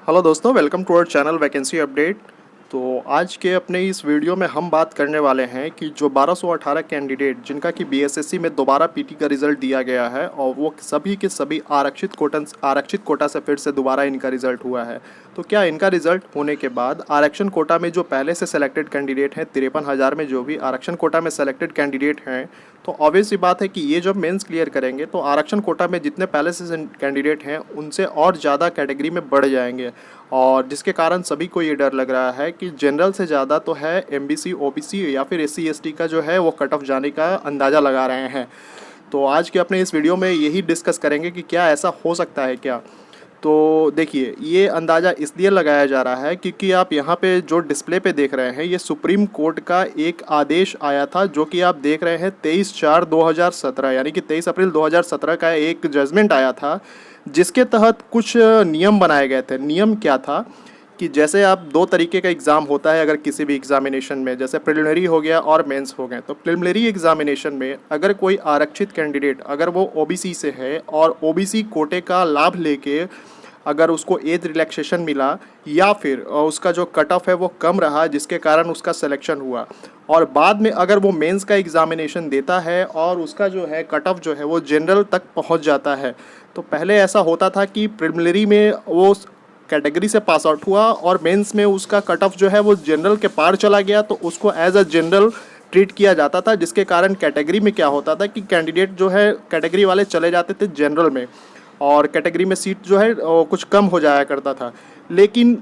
Hello दोस्तों, welcome to our channel vacancy update. तो आज के अपने इस वीडियो में हम बात करने वाले हैं कि जो 1218 कैंडिडेट जिनका कि बीएसएससी में दोबारा पीटी का रिज़ल्ट दिया गया है और वो सभी के सभी आरक्षित कोटा से फिर से दोबारा इनका रिज़ल्ट हुआ है। तो क्या इनका रिज़ल्ट होने के बाद आरक्षण कोटा में जो पहले से सेलेक्टेड कैंडिडेट हैं 53,000 में जो भी आरक्षण कोटा में सेलेक्टेड कैंडिडेट हैं, तो ऑब्वियस सी बात है कि ये जब मेंस क्लियर करेंगे तो आरक्षण कोटा में जितने पहले से कैंडिडेट हैं उनसे और ज़्यादा कैटेगरी में बढ़ जाएंगे। और जिसके कारण सभी को ये डर लग रहा है कि जनरल से ज़्यादा तो है एमबीसी ओबीसी या फिर एससी एसटी का जो है वो कट ऑफ जाने का अंदाज़ा लगा रहे हैं। तो आज के अपने इस वीडियो में यही डिस्कस करेंगे कि क्या ऐसा हो सकता है क्या। तो देखिए, ये अंदाज़ा इसलिए लगाया जा रहा है क्योंकि आप यहाँ पे जो डिस्प्ले पे देख रहे हैं ये सुप्रीम कोर्ट का एक आदेश आया था जो कि आप देख रहे हैं 23/4/2017 यानी कि 23 अप्रैल 2017 का एक जजमेंट आया था, जिसके तहत कुछ नियम बनाए गए थे। नियम क्या था कि जैसे आप दो तरीके का एग्ज़ाम होता है अगर किसी भी एग्जामिनेशन में, जैसे प्रिलिमिनरी हो गया और मेंस हो गए। तो प्रिलिमिनरी एग्जामिनेशन में अगर कोई आरक्षित कैंडिडेट अगर वो ओबीसी से है और ओबीसी कोटे का लाभ लेके अगर उसको एज रिलैक्सेशन मिला या फिर उसका जो कट ऑफ है वो कम रहा जिसके कारण उसका सिलेक्शन हुआ, और बाद में अगर वो मेंस का एग्ज़ामिनेशन देता है और उसका जो है कट ऑफ जो है वो जनरल तक पहुंच जाता है। तो पहले ऐसा होता था कि प्रिलिमिनरी में वो कैटेगरी से पास आउट हुआ और मेंस में उसका कट ऑफ जो है वो जनरल के पार चला गया तो उसको एज अ जनरल ट्रीट किया जाता था, जिसके कारण कैटेगरी में क्या होता था कि कैंडिडेट जो है कैटेगरी वाले चले जाते थे जनरल में और कैटेगरी में सीट जो है कुछ कम हो जाया करता था। लेकिन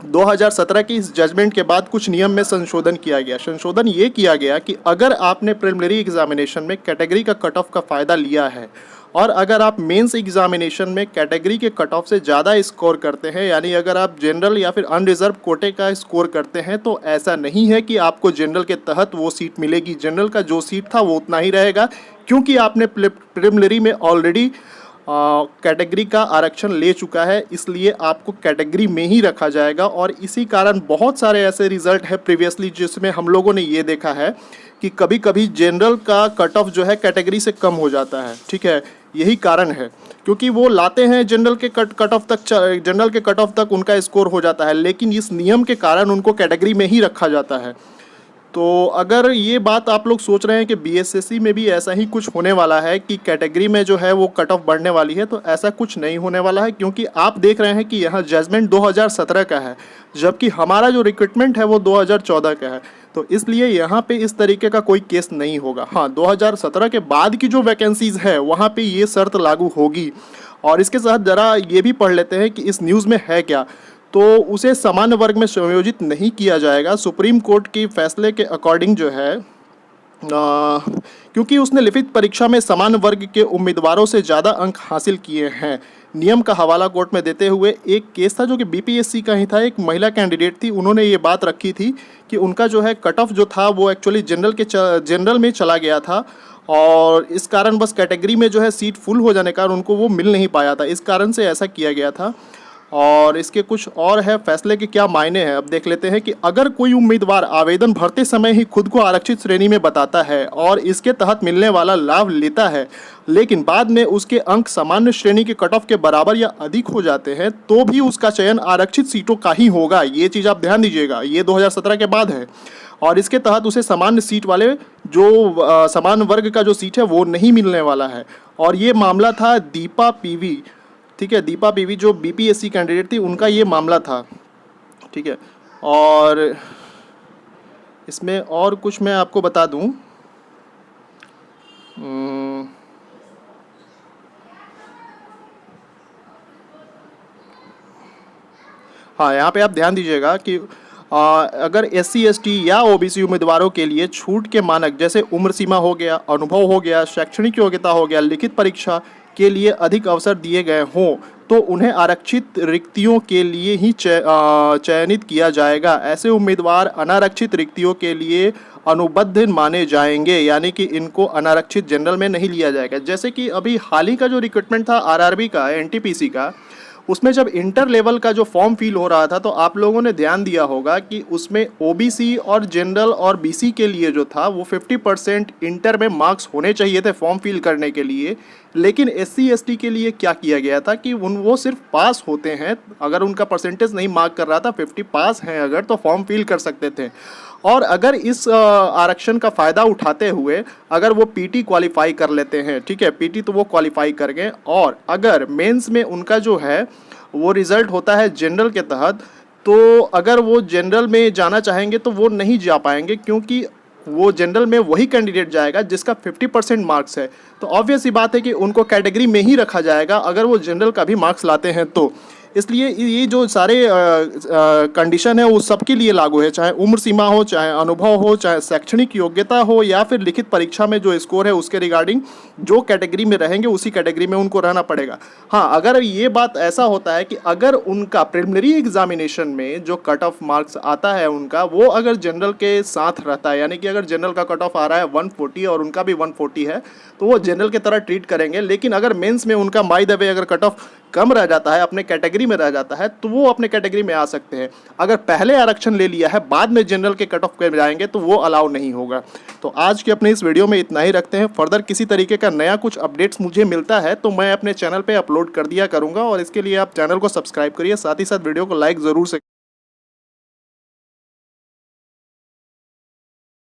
2017 की इस जजमेंट के बाद कुछ नियम में संशोधन किया गया। संशोधन ये किया गया कि अगर आपने प्रिलिमिनरी एग्जामिनेशन में कैटेगरी का कट ऑफ का फ़ायदा लिया है और अगर आप मेंस एग्जामिनेशन में कैटेगरी के कट ऑफ से ज़्यादा स्कोर करते हैं, यानी अगर आप जनरल या फिर अनरिजर्व कोटे का स्कोर करते हैं, तो ऐसा नहीं है कि आपको जनरल के तहत वो सीट मिलेगी। जनरल का जो सीट था वो उतना ही रहेगा क्योंकि आपने प्रिलिमिनरी में ऑलरेडी कैटेगरी का आरक्षण ले चुका है, इसलिए आपको कैटेगरी में ही रखा जाएगा। और इसी कारण बहुत सारे ऐसे रिज़ल्ट है प्रीवियसली जिसमें हम लोगों ने ये देखा है कि कभी कभी जनरल का कट ऑफ जो है कैटेगरी से कम हो जाता है। ठीक है, यही कारण है क्योंकि वो लाते हैं जनरल के जनरल के कट ऑफ तक उनका स्कोर हो जाता है, लेकिन इस नियम के कारण उनको कैटेगरी में ही रखा जाता है। तो अगर ये बात आप लोग सोच रहे हैं कि बीएसएससी में भी ऐसा ही कुछ होने वाला है कि कैटेगरी में जो है वो कट ऑफ बढ़ने वाली है, तो ऐसा कुछ नहीं होने वाला है क्योंकि आप देख रहे हैं कि यहाँ जजमेंट 2017 का है जबकि हमारा जो रिक्रूटमेंट है वो 2014 का है। तो इसलिए यहाँ पे इस तरीके का कोई केस नहीं होगा। हाँ, 2017 के बाद की जो वैकेंसीज़ है वहाँ पे ये शर्त लागू होगी। और इसके साथ ज़रा ये भी पढ़ लेते हैं कि इस न्यूज़ में है क्या। तो उसे सामान्य वर्ग में समायोजित नहीं किया जाएगा सुप्रीम कोर्ट के फैसले के अकॉर्डिंग जो है, क्योंकि उसने लिखित परीक्षा में समान वर्ग के उम्मीदवारों से ज़्यादा अंक हासिल किए हैं। नियम का हवाला कोर्ट में देते हुए एक केस था जो कि बीपीएससी का ही था, एक महिला कैंडिडेट थी, उन्होंने ये बात रखी थी कि उनका जो है कट ऑफ जो था वो एक्चुअली जनरल में चला गया था और इस कारण बस कैटेगरी में जो है सीट फुल हो जाने के कारण उनको वो मिल नहीं पाया था, इस कारण से ऐसा किया गया था। और इसके कुछ और है फैसले के क्या मायने हैं, अब देख लेते हैं कि अगर कोई उम्मीदवार आवेदन भरते समय ही खुद को आरक्षित श्रेणी में बताता है और इसके तहत मिलने वाला लाभ लेता है लेकिन बाद में उसके अंक सामान्य श्रेणी के कट ऑफ के बराबर या अधिक हो जाते हैं तो भी उसका चयन आरक्षित सीटों का ही होगा। ये चीज़ आप ध्यान दीजिएगा, ये 2017 के बाद है और इसके तहत उसे सामान्य सीट वाले जो समान वर्ग का जो सीट है वो नहीं मिलने वाला है। और ये मामला था दीपा पीवी, ठीक है, दीपा पीवी जो बीपीएससी कैंडिडेट थी उनका ये मामला था। ठीक है, और इसमें और कुछ मैं आपको बता दूं, हाँ, यहाँ पे आप ध्यान दीजिएगा कि अगर एससी एसटी या ओबीसी उम्मीदवारों के लिए छूट के मानक जैसे उम्र सीमा हो गया, अनुभव हो गया, शैक्षणिक योग्यता हो गया, लिखित परीक्षा के लिए अधिक अवसर दिए गए हों तो उन्हें आरक्षित रिक्तियों के लिए ही चयनित किया जाएगा। ऐसे उम्मीदवार अनारक्षित रिक्तियों के लिए अनुबद्ध माने जाएंगे, यानी कि इनको अनारक्षित जनरल में नहीं लिया जाएगा। जैसे कि अभी हाल ही का जो रिक्रूटमेंट था आरआरबी का, एनटीपीसी का, उसमें जब इंटर लेवल का जो फॉर्म फिल हो रहा था तो आप लोगों ने ध्यान दिया होगा कि उसमें ओबीसी और जनरल और बीसी के लिए जो था वो 50% इंटर में मार्क्स होने चाहिए थे फॉर्म फिल करने के लिए। लेकिन एससी एसटी के लिए क्या किया गया था कि वो सिर्फ पास होते हैं, अगर उनका परसेंटेज नहीं मार्क कर रहा था 50 पास हैं अगर, तो फॉर्म फिल कर सकते थे। और अगर इस आरक्षण का फ़ायदा उठाते हुए अगर वो पीटी क्वालिफाई कर लेते हैं, ठीक है, पीटी तो वो क्वालिफाई कर गए, और अगर मेंस में उनका जो है वो रिज़ल्ट होता है जनरल के तहत, तो अगर वो जनरल में जाना चाहेंगे तो वो नहीं जा पाएंगे, क्योंकि वो जनरल में वही कैंडिडेट जाएगा जिसका 50% मार्क्स है। तो ऑब्वियस ही बात है कि उनको कैटेगरी में ही रखा जाएगा अगर वो जनरल का भी मार्क्स लाते हैं तो। इसलिए ये जो सारे कंडीशन है वो सबके लिए लागू है, चाहे उम्र सीमा हो, चाहे अनुभव हो, चाहे शैक्षणिक योग्यता हो, या फिर लिखित परीक्षा में जो स्कोर है उसके रिगार्डिंग जो कैटेगरी में रहेंगे उसी कैटेगरी में उनको रहना पड़ेगा। हाँ, अगर ये बात ऐसा होता है कि अगर उनका प्रिलिमिनरी एग्जामिनेशन में जो कट ऑफ मार्क्स आता है उनका, वो अगर जनरल के साथ रहता है, यानी कि अगर जनरल का कट ऑफ आ रहा है 140 और उनका भी 140 है, तो वो जनरल की तरह ट्रीट करेंगे। लेकिन अगर मेंस में उनका बाय द वे अगर कट ऑफ कम रह जाता है, अपने कैटेगरी में रह जाता है, तो वो अपने कैटेगरी में आ सकते हैं। अगर पहले आरक्षण ले लिया है बाद में जनरल के कट ऑफ पे जाएंगे तो वो अलाउ नहीं होगा। तो आज के अपने इस वीडियो में इतना ही रखते हैं। फर्दर किसी तरीके का नया कुछ अपडेट्स मुझे मिलता है तो मैं अपने चैनल पे अपलोड कर दिया करूँगा, और इसके लिए आप चैनल को सब्सक्राइब करिए, साथ ही साथ वीडियो को लाइक ज़रूर से